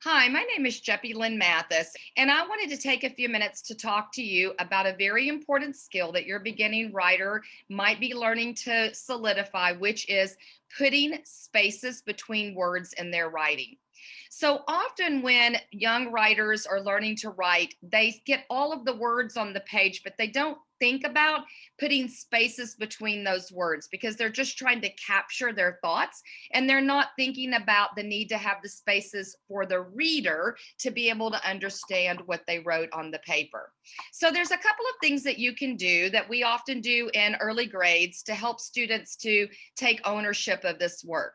Hi, my name is Jepi Matthis, and I wanted to take a few minutes to talk to you about a very important skill that your beginning writer might be learning to solidify, which is putting spaces between words in their writing. So often, when young writers are learning to write, they get all of the words on the page, but they don't think about putting spaces between those words because they're just trying to capture their thoughts and they're not thinking about the need to have the spaces for the reader to be able to understand what they wrote on the paper. So there's a couple of things that you can do that we often do in early grades to help students to take ownership of this work.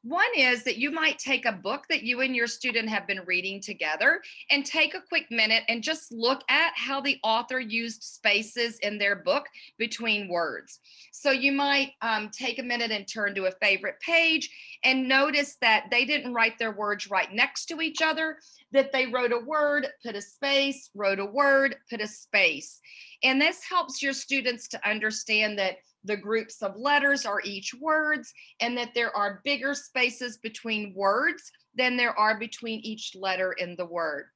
One is that you might take a book that you and your student have been reading together and take a quick minute and just look at how the author used spaces in their book between words. So you might take a minute and turn to a favorite page and notice that they didn't write their words right next to each other, that they wrote a word, put a space, wrote a word, put a space. And this helps your students to understand that the groups of letters are each words and that there are bigger spaces between words than there are between each letter in the word.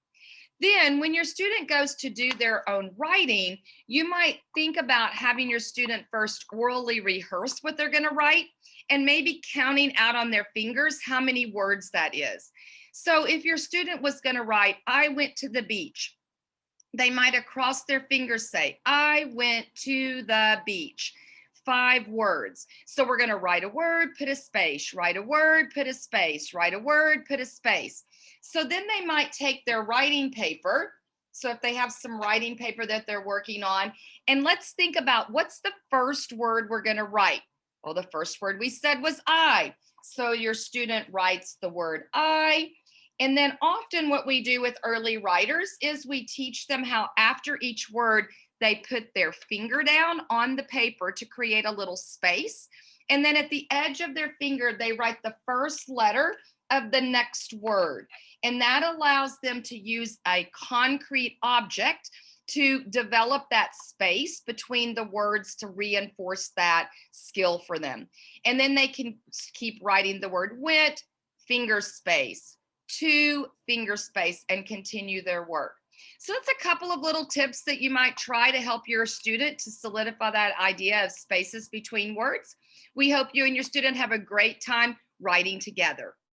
Then, when your student goes to do their own writing, you might think about having your student first orally rehearse what they're going to write and maybe counting out on their fingers how many words that is. So, if your student was going to write, I went to the beach, they might across their fingers say, I went to the beach. 5 words. So we're going to write a word, put a space, write a word, put a space, write a word, put a space. So then they might take their writing paper. So if they have some writing paper that they're working on, and let's think about what's the first word we're going to write. Well, the first word we said was I. So your student writes the word I. And then often what we do with early writers is we teach them how after each word they put their finger down on the paper to create a little space. And then at the edge of their finger, they write the first letter of the next word. And that allows them to use a concrete object to develop that space between the words to reinforce that skill for them. And then they can keep writing the word went, finger space, to finger space, and continue their work. So that's a couple of little tips that you might try to help your student to solidify that idea of spaces between words. We hope you and your student have a great time writing together.